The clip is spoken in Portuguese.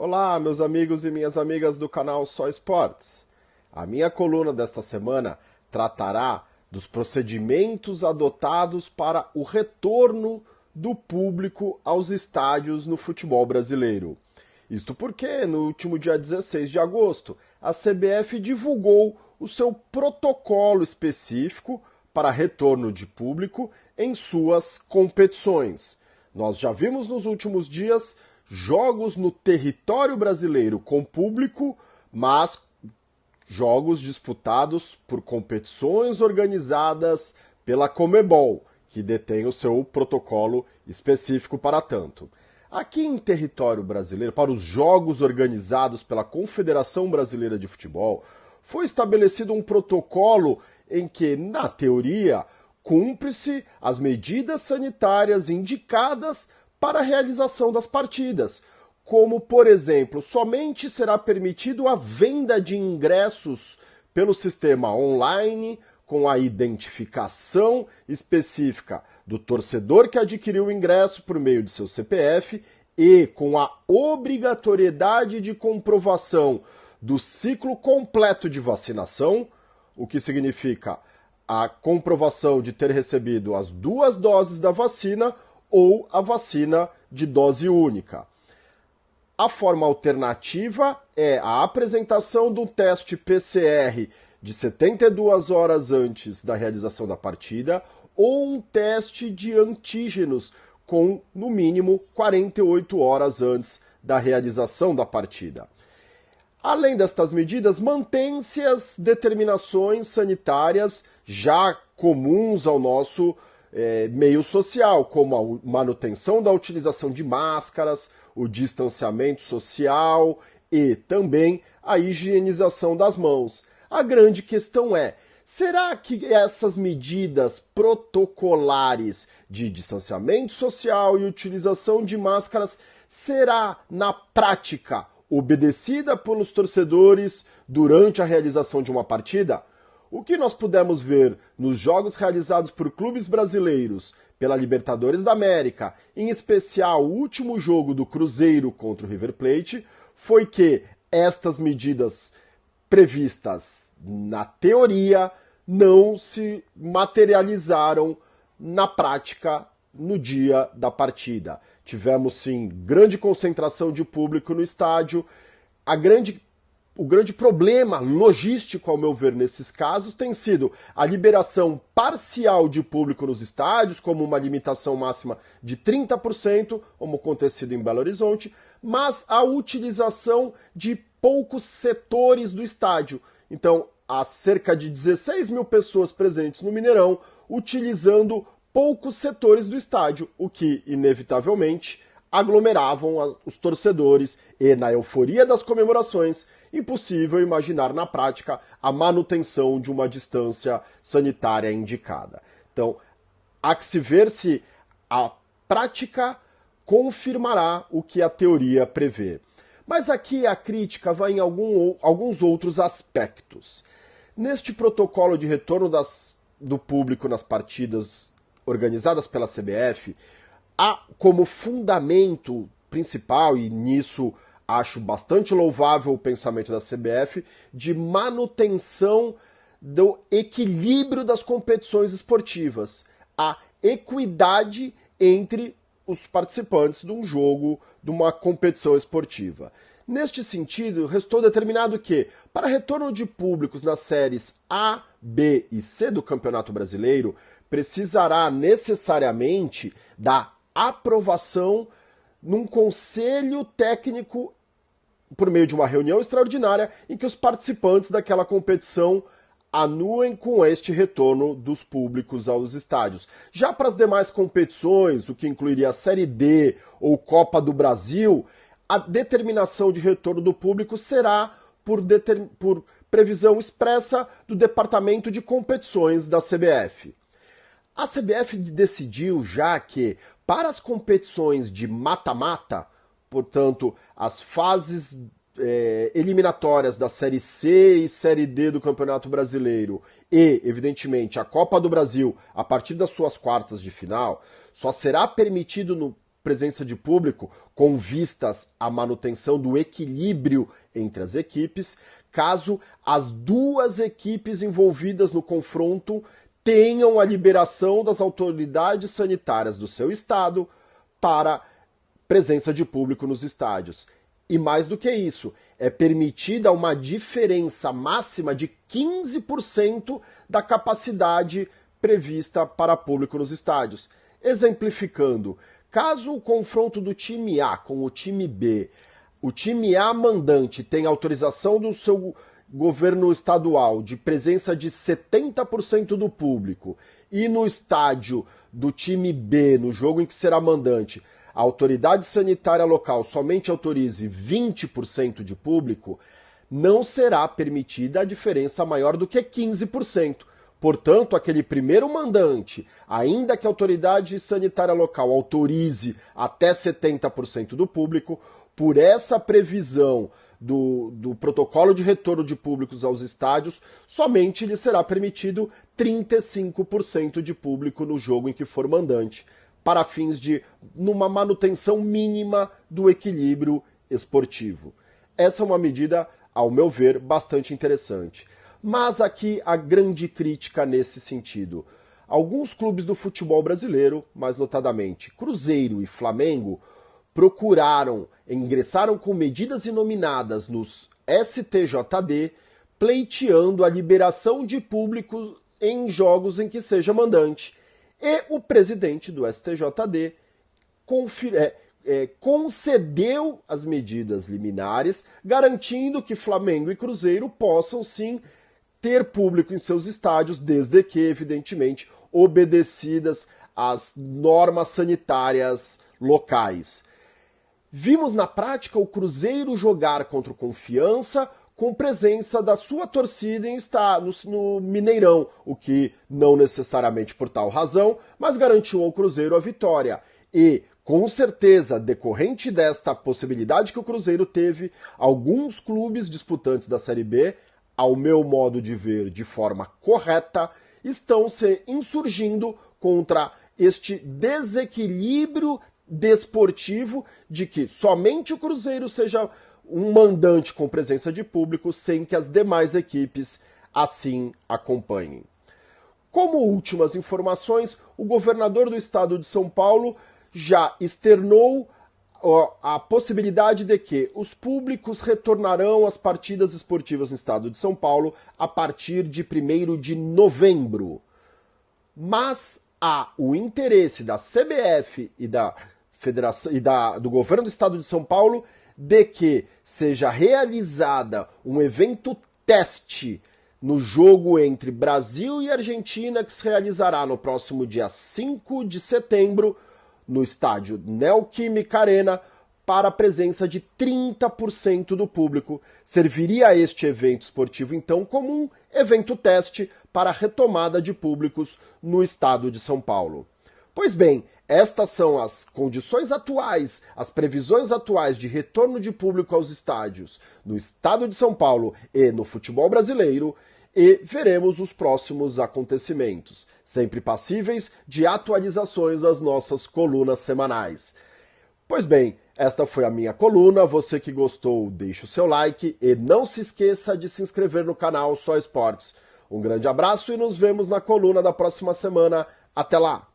Olá, meus amigos e minhas amigas do canal Só Esportes. A minha coluna desta semana tratará dos procedimentos adotados para o retorno do público aos estádios no futebol brasileiro. Isto porque, no último dia 16 de agosto, a CBF divulgou o seu protocolo específico para retorno de público em suas competições. Nós já vimos nos últimos dias jogos no território brasileiro com público, mas jogos disputados por competições organizadas pela Conmebol, que detém o seu protocolo específico para tanto. Aqui em território brasileiro, para os jogos organizados pela Confederação Brasileira de Futebol, foi estabelecido um protocolo em que, na teoria, cumpre-se as medidas sanitárias indicadas para a realização das partidas, como, por exemplo, somente será permitido a venda de ingressos pelo sistema online, com a identificação específica do torcedor que adquiriu o ingresso por meio de seu CPF e com a obrigatoriedade de comprovação do ciclo completo de vacinação, o que significa a comprovação de ter recebido as 2 doses da vacina ou a vacina de dose única. A forma alternativa é a apresentação do teste PCR de 72 horas antes da realização da partida ou um teste de antígenos com, no mínimo, 48 horas antes da realização da partida. Além destas medidas, mantém-se as determinações sanitárias já comuns ao nosso meio social, como a manutenção da utilização de máscaras, o distanciamento social e também a higienização das mãos. A grande questão é, será que essas medidas protocolares de distanciamento social e utilização de máscaras será, na prática, obedecida pelos torcedores durante a realização de uma partida? O que nós pudemos ver nos jogos realizados por clubes brasileiros pela Libertadores da América, em especial o último jogo do Cruzeiro contra o River Plate, foi que estas medidas previstas na teoria não se materializaram na prática no dia da partida. Tivemos sim grande concentração de público no estádio. O grande problema logístico, ao meu ver, nesses casos, tem sido a liberação parcial de público nos estádios, como uma limitação máxima de 30%, como acontecido em Belo Horizonte, mas a utilização de poucos setores do estádio. Então, há cerca de 16 mil pessoas presentes no Mineirão, utilizando poucos setores do estádio, o que, inevitavelmente, aglomeravam os torcedores e, na euforia das comemorações, impossível imaginar na prática a manutenção de uma distância sanitária indicada. Então, há que se ver se a prática confirmará o que a teoria prevê. Mas aqui a crítica vai em alguns outros aspectos. Neste protocolo de retorno do público nas partidas organizadas pela CBF, há como fundamento principal, e nisso acho bastante louvável o pensamento da CBF, de manutenção do equilíbrio das competições esportivas, a equidade entre os participantes de um jogo, de uma competição esportiva. Neste sentido, restou determinado que, para retorno de públicos nas séries A, B e C do Campeonato Brasileiro, precisará necessariamente da aprovação num conselho técnico por meio de uma reunião extraordinária em que os participantes daquela competição anuem com este retorno dos públicos aos estádios. Já para as demais competições, o que incluiria a Série D ou Copa do Brasil, a determinação de retorno do público será por previsão expressa do Departamento de Competições da CBF. A CBF decidiu já que, para as competições de mata-mata, portanto, as fases eliminatórias da Série C e Série D do Campeonato Brasileiro e, evidentemente, a Copa do Brasil a partir das suas quartas de final, só será permitido no presença de público com vistas à manutenção do equilíbrio entre as equipes, caso as duas equipes envolvidas no confronto tenham a liberação das autoridades sanitárias do seu estado para presença de público nos estádios. E mais do que isso, é permitida uma diferença máxima de 15% da capacidade prevista para público nos estádios. Exemplificando, caso o confronto do time A com o time B, o time A mandante tem autorização do seu governo estadual de presença de 70% do público e no estádio do time B, no jogo em que será mandante, a autoridade sanitária local somente autorize 20% de público, não será permitida a diferença maior do que 15%. Portanto, aquele primeiro mandante, ainda que a autoridade sanitária local autorize até 70% do público, por essa previsão do protocolo de retorno de públicos aos estádios, somente lhe será permitido 35% de público no jogo em que for mandante, para fins de numa manutenção mínima do equilíbrio esportivo. Essa é uma medida, ao meu ver, bastante interessante. Mas aqui a grande crítica nesse sentido. Alguns clubes do futebol brasileiro, mais notadamente Cruzeiro e Flamengo, ingressaram com medidas inominadas nos STJD, pleiteando a liberação de público em jogos em que seja mandante. E o presidente do STJD concedeu as medidas liminares, garantindo que Flamengo e Cruzeiro possam sim ter público em seus estádios, desde que, evidentemente, obedecidas às normas sanitárias locais. Vimos na prática o Cruzeiro jogar contra o Confiança com presença da sua torcida no Mineirão, o que não necessariamente por tal razão, mas garantiu ao Cruzeiro a vitória. E, com certeza, decorrente desta possibilidade que o Cruzeiro teve, alguns clubes disputantes da Série B, ao meu modo de ver, de forma correta, estão se insurgindo contra este desequilíbrio desportivo de que somente o Cruzeiro seja um mandante com presença de público sem que as demais equipes assim acompanhem. Como últimas informações, o governador do estado de São Paulo já externou a possibilidade de que os públicos retornarão às partidas esportivas no estado de São Paulo a partir de 1º de novembro. Mas há o interesse da CBF e da Federação do governo do estado de São Paulo de que seja realizada um evento teste no jogo entre Brasil e Argentina, que se realizará no próximo dia 5 de setembro, no estádio Neoquímica Arena, para a presença de 30% do público. Serviria este evento esportivo, então, como um evento teste para a retomada de públicos no estado de São Paulo. Pois bem, estas são as condições atuais, as previsões atuais de retorno de público aos estádios no estado de São Paulo e no futebol brasileiro, e veremos os próximos acontecimentos, sempre passíveis de atualizações das nossas colunas semanais. Pois bem, esta foi a minha coluna. Você que gostou, deixe o seu like e não se esqueça de se inscrever no canal Só Esportes. Um grande abraço e nos vemos na coluna da próxima semana. Até lá!